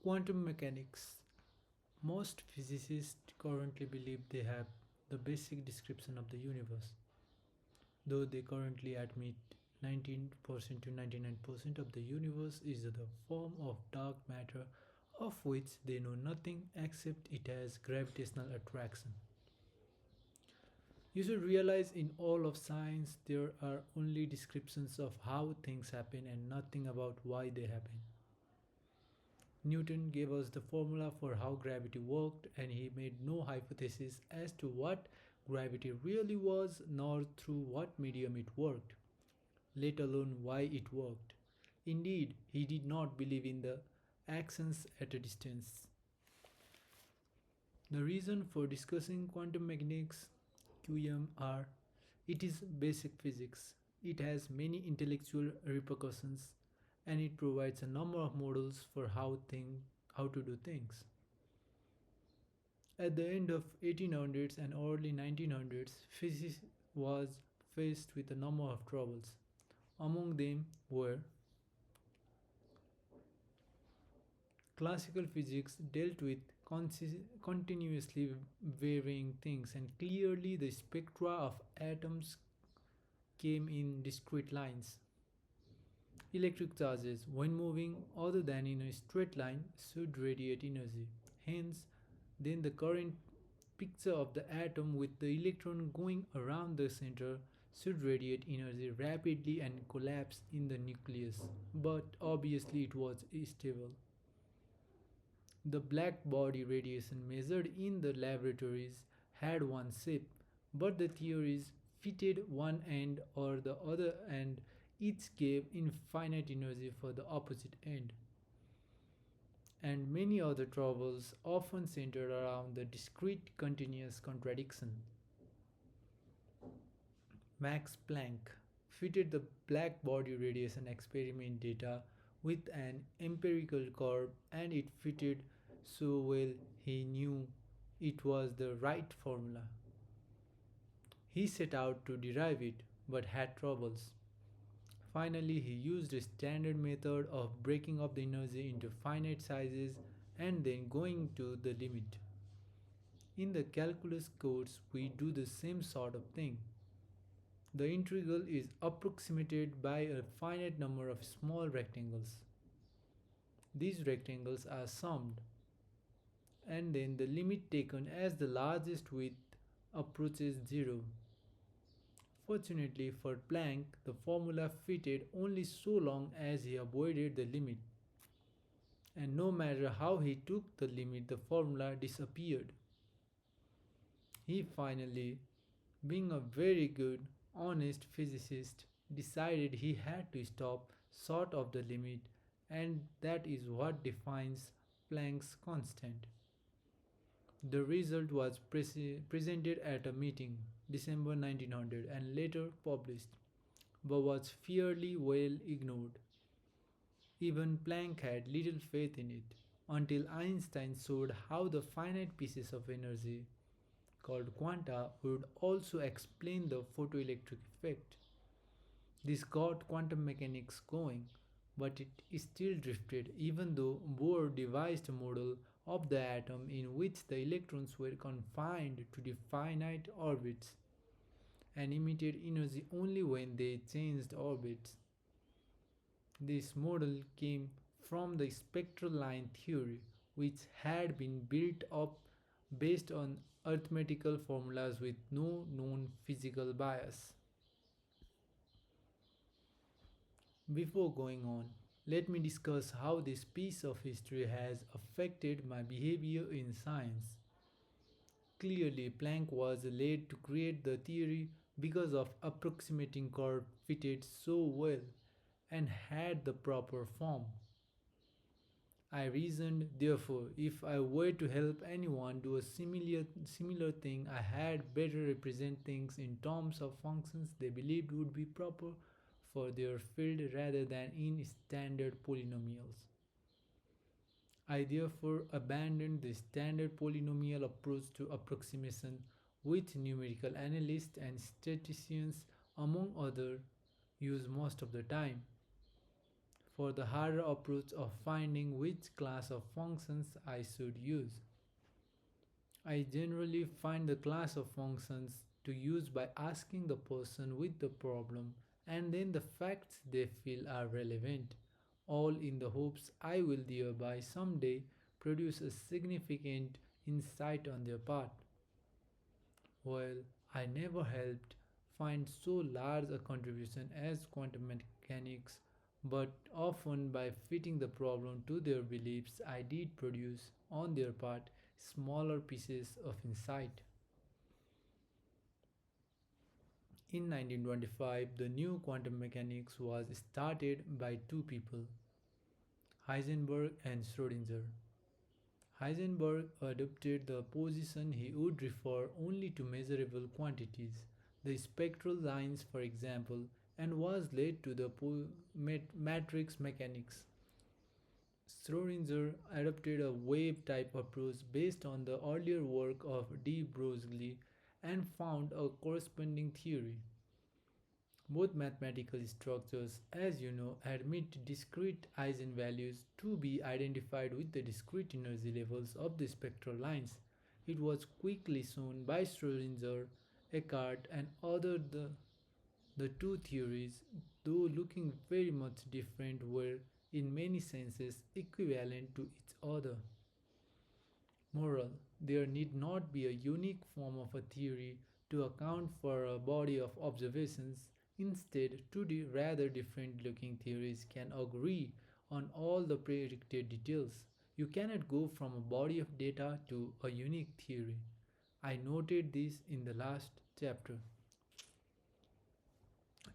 Quantum mechanics. Most physicists currently believe they have the basic description of the universe, though they currently admit 19% to 99% of the universe is the form of dark matter of which they know nothing except it has gravitational attraction. You should realize in all of science there are only descriptions of how things happen and nothing about why they happen. Newton gave us the formula for how gravity worked, and he made no hypothesis as to what gravity really was nor through what medium it worked, let alone why it worked. Indeed, he did not believe in the actions at a distance. The reason for discussing quantum mechanics QMR, it is basic physics. It has many intellectual repercussions and it provides a number of models for how to do things. At the end of 1800s and early 1900s, physics was faced with a number of troubles. Among them were classical physics dealt with continuously varying things, and clearly the spectra of atoms came in discrete lines. Electric charges, when moving other than in a straight line, should radiate energy. Hence, then the current picture of the atom with the electron going around the center should radiate energy rapidly and collapse in the nucleus, but obviously it was stable. The black body radiation measured in the laboratories had one shape, but the theories fitted one end or the other and each gave infinite energy for the opposite end. And many other troubles often centered around the discrete continuous contradiction. Max Planck fitted the black body radiation experiment data with an empirical curve, and it fitted so well he knew it was the right formula. He set out to derive it but had troubles. Finally, he used a standard method of breaking up the energy into finite sizes and then going to the limit. In the calculus course, we do the same sort of thing. The integral is approximated by a finite number of small rectangles. These rectangles are summed, and then the limit taken as the largest width approaches 0. Fortunately for Planck, the formula fitted only so long as he avoided the limit, and no matter how he took the limit, the formula disappeared. He finally, being a very good, honest physicist, decided he had to stop short of the limit, and that is what defines Planck's constant. The result was presented at a meeting, December 1900, and later published, but was fairly well ignored. Even Planck had little faith in it, until Einstein showed how the finite pieces of energy, called quanta, would also explain the photoelectric effect. This got quantum mechanics going, but it still drifted even though Bohr devised a model of the atom in which the electrons were confined to definite orbits and emitted energy only when they changed orbits. This model came from the spectral line theory, which had been built up based on arithmetical formulas with no known physical bias. Before going on, let me discuss how this piece of history has affected my behavior in science. Clearly, Planck was led to create the theory because of approximating curve fitted so well and had the proper form. I reasoned, therefore, if I were to help anyone do a similar thing, I had better represent things in terms of functions they believed would be proper for their field rather than in standard polynomials. I therefore abandoned the standard polynomial approach to approximation, which numerical analysts and statisticians, among others, use most of the time. for the harder approach of finding which class of functions I should use. I generally find the class of functions to use by asking the person with the problem and then the facts they feel are relevant, all in the hopes I will thereby someday produce a significant insight on their part. Well, I never helped find so large a contribution as quantum mechanics, but often by fitting the problem to their beliefs, I did produce, on their part, smaller pieces of insight. In 1925, the new quantum mechanics was started by two people, Heisenberg and Schrödinger. Heisenberg adopted the position he would refer only to measurable quantities, the spectral lines for example, and was led to the matrix mechanics. Schrödinger adopted a wave-type approach based on the earlier work of de Broglie and found a corresponding theory. Both mathematical structures, as you know, admit discrete eigenvalues to be identified with the discrete energy levels of the spectral lines. It was quickly shown by Schrödinger, Eckhart, and others the two theories, though looking very much different, were in many senses equivalent to each other. Moral: there need not be a unique form of a theory to account for a body of observations. Instead, two rather different looking theories can agree on all the predicted details. You cannot go from a body of data to a unique theory. I noted this in the last chapter.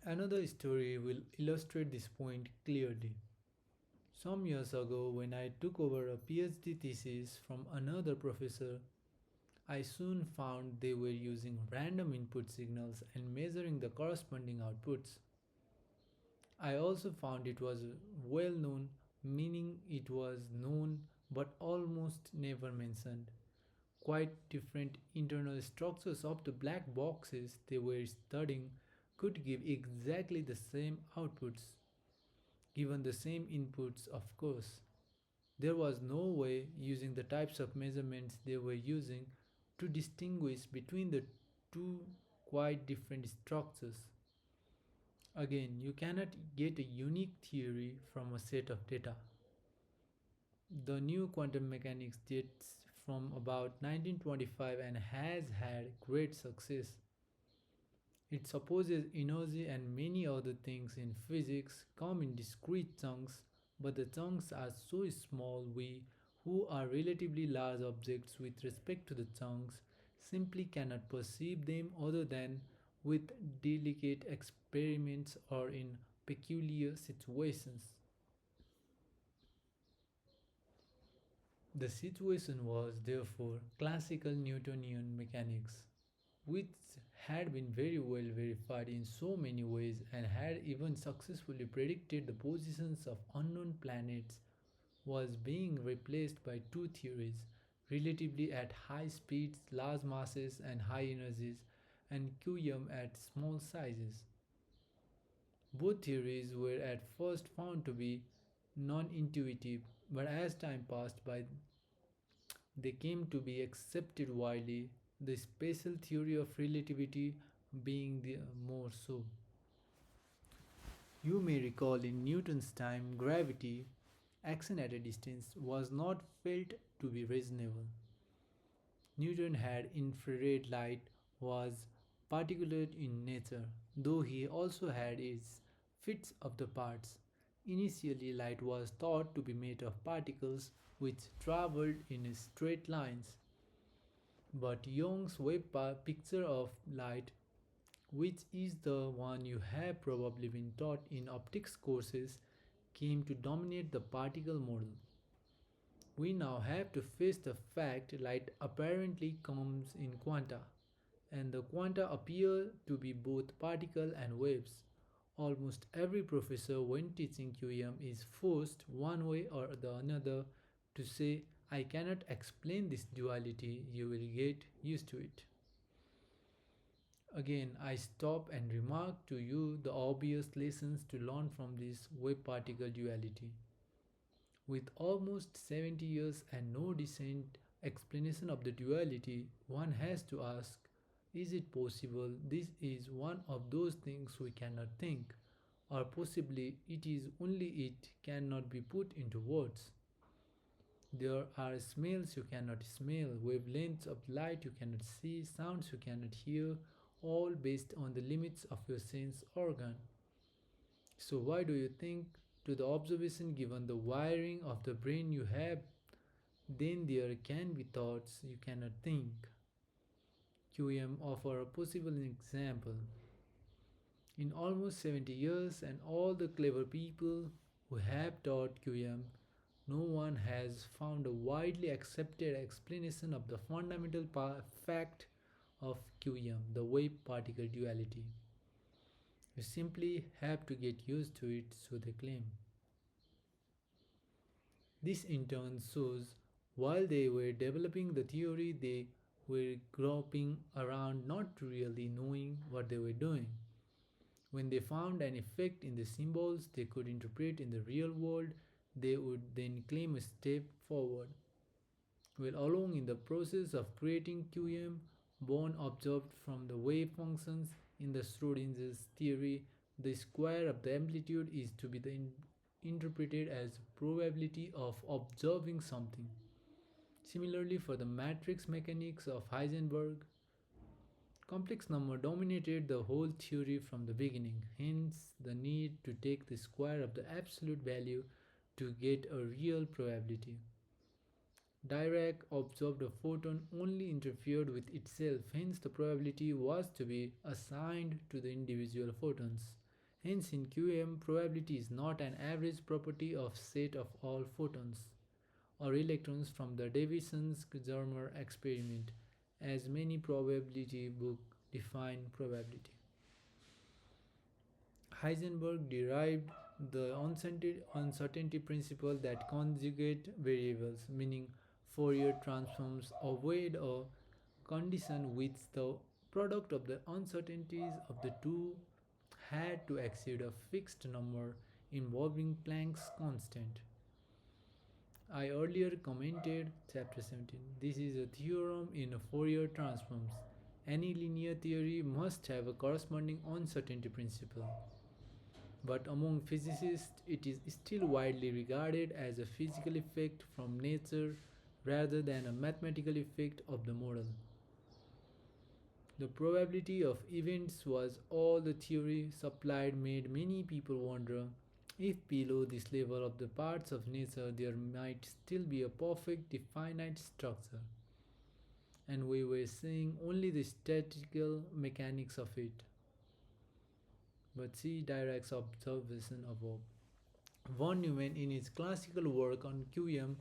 Another story will illustrate this point clearly. Some years ago, when I took over a PhD thesis from another professor, I soon found they were using random input signals and measuring the corresponding outputs. I also found it was well known, meaning it was known but almost never mentioned. Quite different internal structures of the black boxes they were studying could give exactly the same outputs, given the same inputs, of course. There was no way, using the types of measurements they were using, to distinguish between the two quite different structures. Again, you cannot get a unique theory from a set of data. The new quantum mechanics dates from about 1925 and has had great success. It supposes energy and many other things in physics come in discrete chunks, but the chunks are so small we, who are relatively large objects with respect to the chunks, simply cannot perceive them other than with delicate experiments or in peculiar situations. The situation was therefore classical Newtonian mechanics, which had been very well verified in so many ways and had even successfully predicted the positions of unknown planets, was being replaced by two theories: relativity at high speeds, large masses, and high energies, and QM at small sizes. Both theories were at first found to be non intuitive, but as time passed by, they came to be accepted widely, the special theory of relativity being the more so. You may recall in Newton's time, gravity, action at a distance, was not felt to be reasonable. Newton had infrared light was particulate in nature, though he also had its fits of the parts. Initially, light was thought to be made of particles which travelled in straight lines, but Young's wave picture of light, which is the one you have probably been taught in optics courses, came to dominate the particle model. We now have to face the fact light apparently comes in quanta, and the quanta appear to be both particle and waves. Almost every professor when teaching QM is forced one way or the another to say, I cannot explain this duality, you will get used to it. Again, I stop and remark to you the obvious lessons to learn from this wave particle duality. With almost 70 years and no decent explanation of the duality, one has to ask, is it possible this is one of those things we cannot think, or possibly it is only it cannot be put into words? There are smells you cannot smell, wavelengths of light you cannot see, sounds you cannot hear, all based on the limits of your sense organ. So, why do you think, to the observation given the wiring of the brain you have, then there can be thoughts you cannot think? QM offer a possible example. In almost 70 years, and all the clever people who have taught QM, no one has found a widely accepted explanation of the fundamental fact of QM, the wave particle duality. You simply have to get used to it, so they claim. This in turn shows while they were developing the theory, they were groping around not really knowing what they were doing. When they found an effect in the symbols they could interpret in the real world, they would then claim a step forward. Well, along in the process of creating QM, Born observed from the wave functions in the Schrodinger's theory, the square of the amplitude is to be interpreted as probability of observing something. Similarly, for the matrix mechanics of Heisenberg, complex number dominated the whole theory from the beginning, hence the need to take the square of the absolute value to get a real probability. Dirac observed a photon only interfered with itself, hence the probability was to be assigned to the individual photons. Hence in QM, probability is not an average property of set of all photons or electrons from the Davison's-Germer experiment, as many probability books define probability. Heisenberg derived the uncertainty principle that conjugate variables, meaning Fourier transforms, avoid a condition which the product of the uncertainties of the two had to exceed a fixed number involving Planck's constant. I earlier commented chapter 17. This is a theorem in Fourier transforms. Any linear theory must have a corresponding uncertainty principle. But among physicists, it is still widely regarded as a physical effect from nature rather than a mathematical effect of the model. The probability of events was all the theory supplied made many people wonder if below this level of the parts of nature there might still be a perfect definite structure, and we were seeing only the statistical mechanics of it. But see Dirac's observation above. Von Neumann, in his classical work on QM,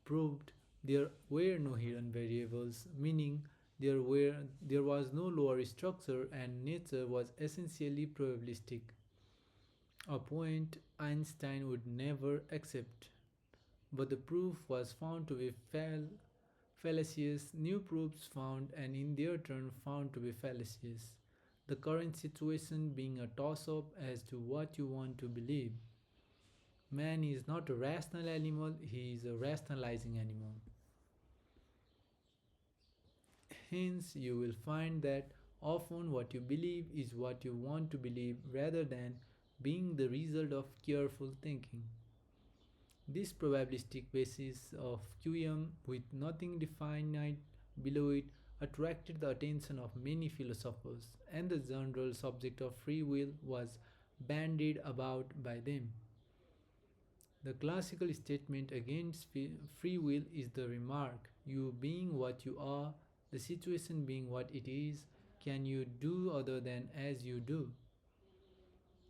proved there were no hidden variables, meaning there was no lower structure and nature was essentially probabilistic, a point Einstein would never accept. But the proof was found to be fallacious, new proofs found and in their turn found to be fallacious. The current situation being a toss up as to what you want to believe. Man is not a rational animal, he is a rationalizing animal. Hence, you will find that often what you believe is what you want to believe rather than being the result of careful thinking. This probabilistic basis of QM with nothing definite below it attracted the attention of many philosophers, and the general subject of free will was bandied about by them. The classical statement against free will is the remark, you being what you are, the situation being what it is, can you do other than as you do?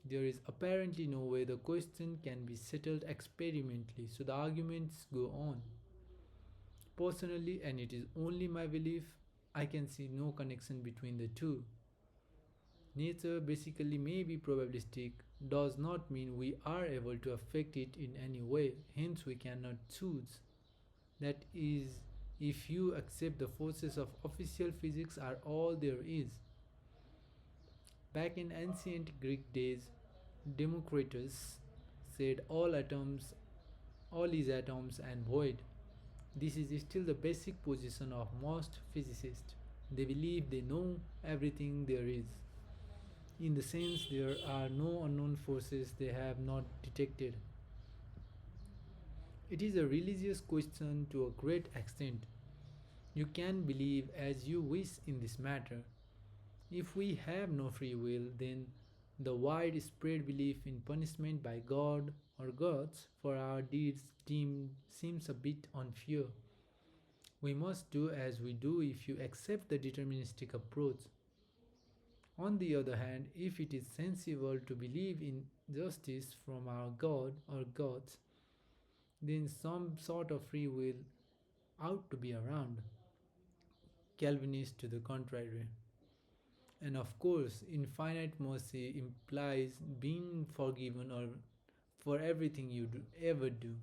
There is apparently no way the question can be settled experimentally, so the arguments go on. Personally, and it is only my belief, I can see no connection between the two. Nature basically may be probabilistic, does not mean we are able to affect it in any way, hence we cannot choose. That is, if you accept the forces of official physics are all there is. Back in ancient Greek days, Democritus said all is atoms and void. This is still the basic position of most physicists. They believe they know everything there is. In the sense, there are no unknown forces they have not detected. It is a religious question to a great extent. You can believe as you wish in this matter. If we have no free will, then the widespread belief in punishment by God or gods for our deeds seems a bit unfair. We must do as we do if you accept the deterministic approach. On the other hand, if it is sensible to believe in justice from our God or gods, then some sort of free will ought to be around. Calvinists to the contrary. And of course, infinite mercy implies being forgiven or for everything you ever do.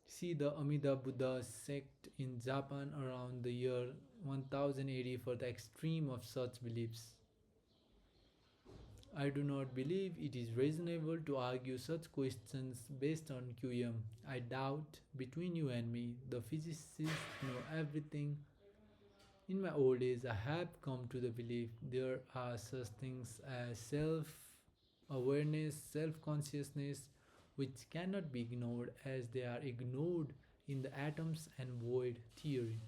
See the Amida Buddha sect in Japan around the year 1000 AD for the extreme of such beliefs. I do not believe it is reasonable to argue such questions based on QM. I doubt, between you and me, the physicists know everything. In my old age, I have come to the belief there are such things as self awareness, self consciousness, which cannot be ignored as they are ignored in the atoms and void theory.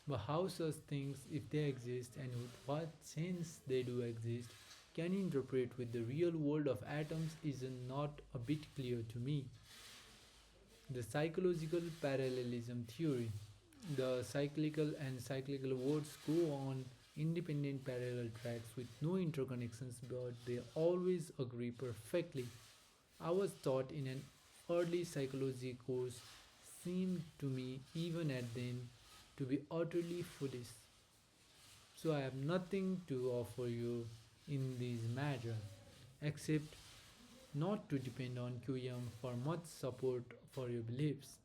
But how such things, if they exist and with what sense they do exist, can interpret with the real world of atoms is not a bit clear to me. The psychological parallelism theory. The cyclical words go on independent parallel tracks with no interconnections, but they always agree perfectly. I was taught in an early psychology course seemed to me even at then to be utterly foolish. So I have nothing to offer you in this matter except not to depend on QM for much support for your beliefs.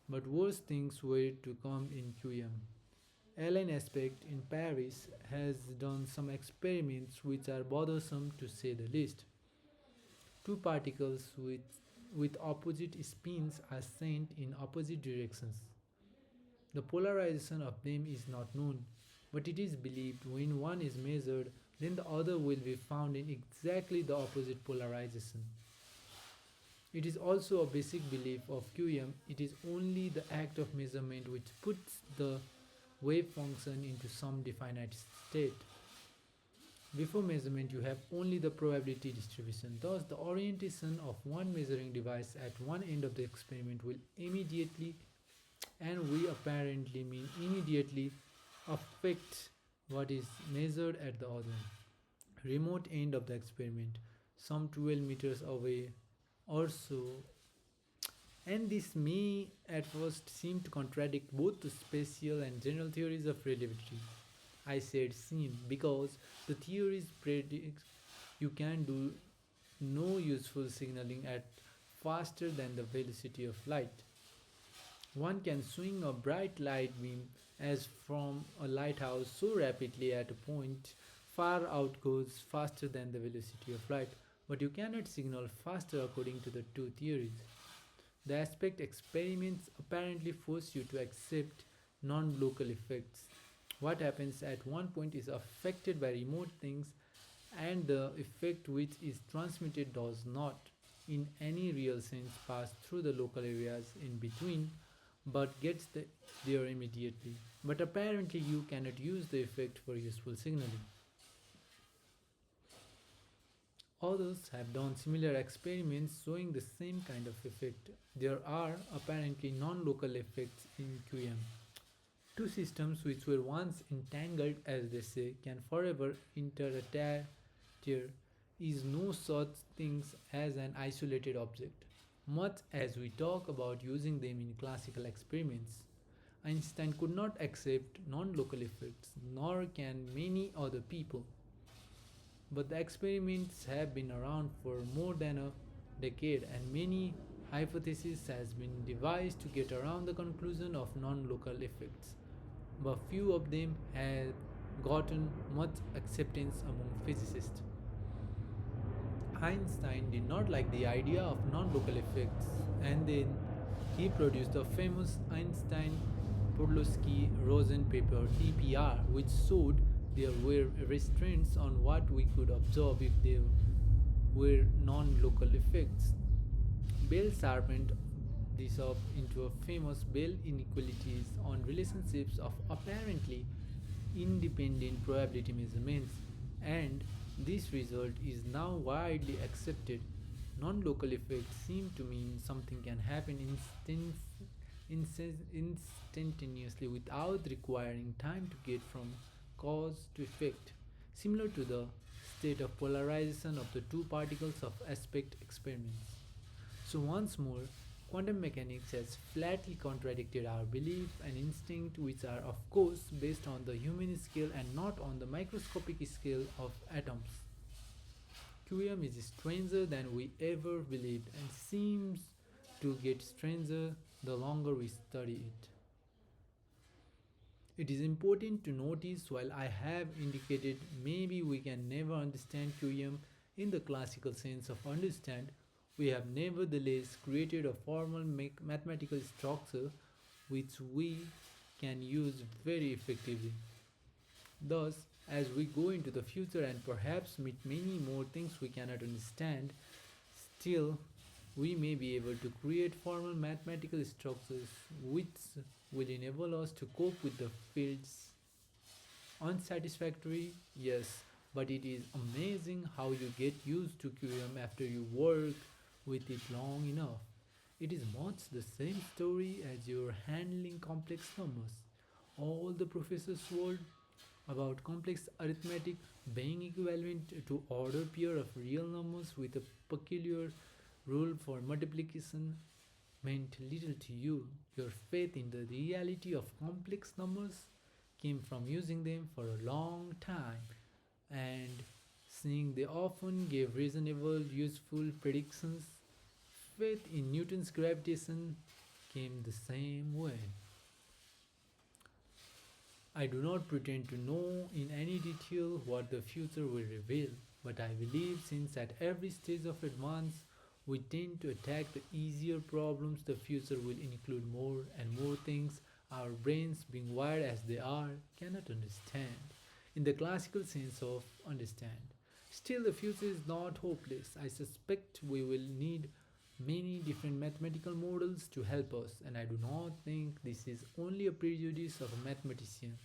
But worse things were to come in QM. Alain Aspect in Paris has done some experiments which are bothersome to say the least. Two particles with opposite spins are sent in opposite directions. The polarization of them is not known, but it is believed when one is measured, then the other will be found in exactly the opposite polarization. It is also a basic belief of QM. It is only the act of measurement which puts the wave function into some definite state. Before measurement, you have only the probability distribution. Thus, the orientation of one measuring device at one end of the experiment will immediately, and we apparently mean immediately, affect what is measured at the other remote end of the experiment, some 12 meters away or so. And this may at first seem to contradict both the special and general theories of relativity. I said seem because the theories predict you can do no useful signaling at faster than the velocity of light. One can swing a bright light beam as from a lighthouse so rapidly at a point far out goes faster than the velocity of light, but you cannot signal faster according to the two theories. The aspect experiments apparently force you to accept non-local effects. What happens at one point is affected by remote things, and the effect which is transmitted does not, in any real sense, pass through the local areas in between, but gets there immediately. But apparently, you cannot use the effect for useful signaling. Others have done similar experiments showing the same kind of effect. There are apparently non local effects in QM. Two systems which were once entangled, as they say, can forever interact. There is no such thing as an isolated object, much as we talk about using them in classical experiments. Einstein could not accept non local effects, nor can many other people. But the experiments have been around for more than a decade, and many hypotheses has been devised to get around the conclusion of non-local effects. But few of them have gotten much acceptance among physicists. Einstein did not like the idea of non local effects, and then he produced the famous Einstein Podolsky Rosen paper EPR, which showed there were restraints on what we could observe if there were non local effects. Bell sharpened this up into a famous Bell inequalities on relationships of apparently independent probability measurements, and this result is now widely accepted. Non local effects seem to mean something can happen instantaneously without requiring time to get from cause to effect, similar to the state of polarization of the two particles of aspect experiments. So, once more, quantum mechanics has flatly contradicted our belief and instinct, which are, of course, based on the human scale and not on the microscopic scale of atoms. QM is stranger than we ever believed and seems to get stranger the longer we study it. It is important to notice while I have indicated maybe we can never understand QM in the classical sense of understand, we have nevertheless created a formal mathematical structure which we can use very effectively. Thus, as we go into the future and perhaps meet many more things we cannot understand, still we may be able to create formal mathematical structures which will enable us to cope with the field's unsatisfactory, yes, but it is amazing how you get used to QM after you work with it long enough. It is much the same story as you're handling complex numbers. All the professors told about complex arithmetic being equivalent to order pair of real numbers with a peculiar rule for multiplication meant little to you. Your faith in the reality of complex numbers came from using them for a long time and seeing they often gave reasonable, useful predictions. Faith in Newton's gravitation came the same way. I do not pretend to know in any detail what the future will reveal, but I believe since at every stage of advance we tend to attack the easier problems, the future will include more and more things our brains, being wired as they are, cannot understand, in the classical sense of understand. Still, the future is not hopeless. I suspect we will need many different mathematical models to help us, and I do not think this is only a prejudice of a mathematician.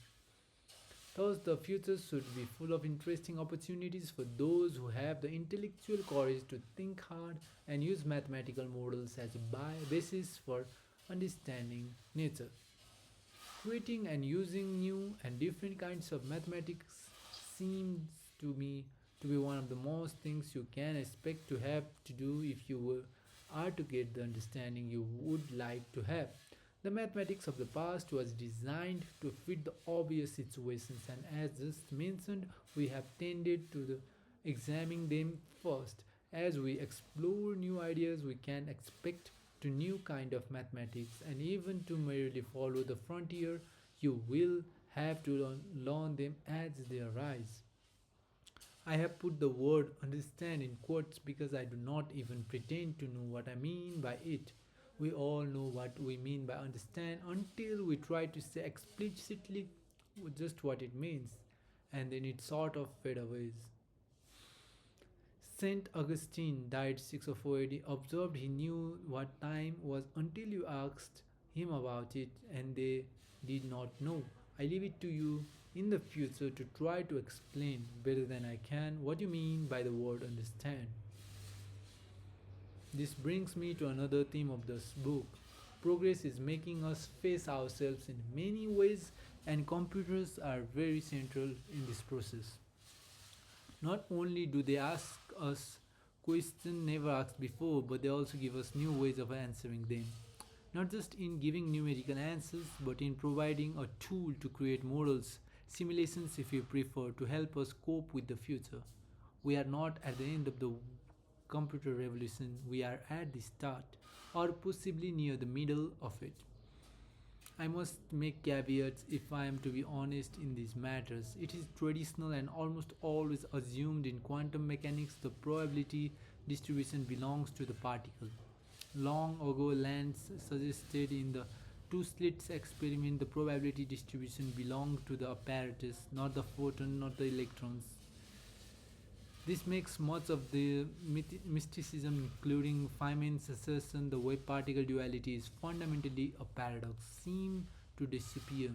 Thus, the future should be full of interesting opportunities for those who have the intellectual courage to think hard and use mathematical models as a basis for understanding nature. Creating and using new and different kinds of mathematics seems to me to be one of the most things you can expect to have to do if you are to get the understanding you would like to have. The mathematics of the past was designed to fit the obvious situations, and as just mentioned, we have tended to examine them first. As we explore new ideas, we can expect to new kind of mathematics, and even to merely follow the frontier, you will have to learn them as they arise. I have put the word understand in quotes because I do not even pretend to know what I mean by it. We all know what we mean by understand until we try to say explicitly just what it means, and then it sort of fade away. Saint Augustine died 604 AD, observed he knew what time was until you asked him about it, and they did not know. I leave it to you in the future to try to explain better than I can what you mean by the word understand. This brings me to another theme of this book. Progress is making us face ourselves in many ways, and computers are very central in this process. Not only do they ask us questions never asked before, but they also give us new ways of answering them. Not just in giving numerical answers, but in providing a tool to create models, simulations if you prefer, to help us cope with the future. We are not at the end of the computer revolution, we are at the start, or possibly near the middle of it. I must make caveats if I am to be honest in these matters. It is traditional and almost always assumed in quantum mechanics the probability distribution belongs to the particle. Long ago, Lance suggested in the two slits experiment the probability distribution belonged to the apparatus, not the photon, not the electrons. This makes much of the mysticism, including Feynman's assertion the wave particle duality is fundamentally a paradox, seem to disappear.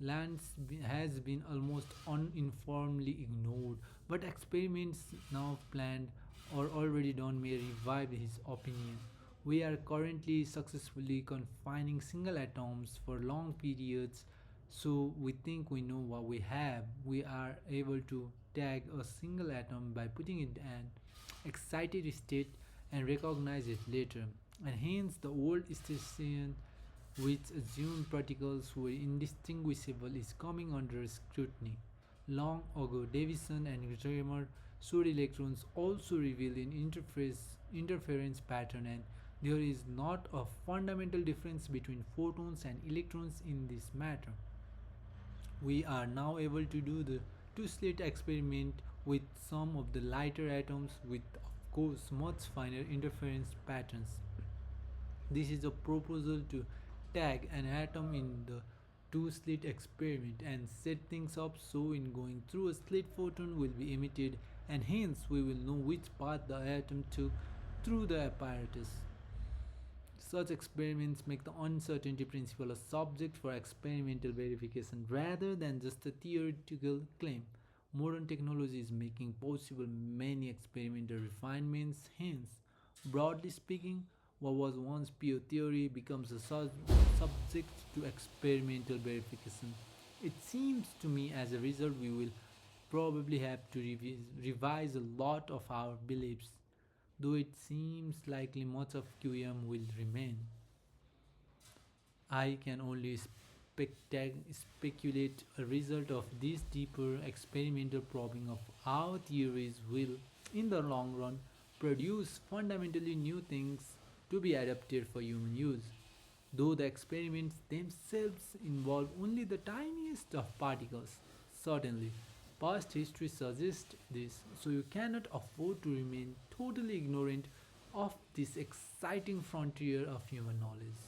Has been almost uniformly ignored, but experiments now planned or already done may revive his opinion. We are currently successfully confining single atoms for long periods, so we think we know what we have. We are able to tag a single atom by putting it in an excited state and recognize it later, and hence the old station which assumed particles were indistinguishable is coming under scrutiny. Long ago, Davison and Kramer showed electrons also reveal an interference pattern, and there is not a fundamental difference between photons and electrons in this matter. We are now able to do the two slit experiment with some of the lighter atoms with, of course, much finer interference patterns. This is a proposal to tag an atom in the two slit experiment and set things up so in going through a slit photon will be emitted, and hence we will know which path the atom took through the apparatus. Such experiments make the uncertainty principle a subject for experimental verification rather than just a theoretical claim. Modern technology is making possible many experimental refinements, hence, broadly speaking, what was once pure theory becomes a subject to experimental verification. It seems to me as a result we will probably have to revise a lot of our beliefs, though it seems likely much of QM will remain. I can only speculate a result of this deeper experimental probing of how theories will, in the long run, produce fundamentally new things to be adapted for human use. Though the experiments themselves involve only the tiniest of particles, certainly, past history suggests this, so you cannot afford to remain totally ignorant of this exciting frontier of human knowledge.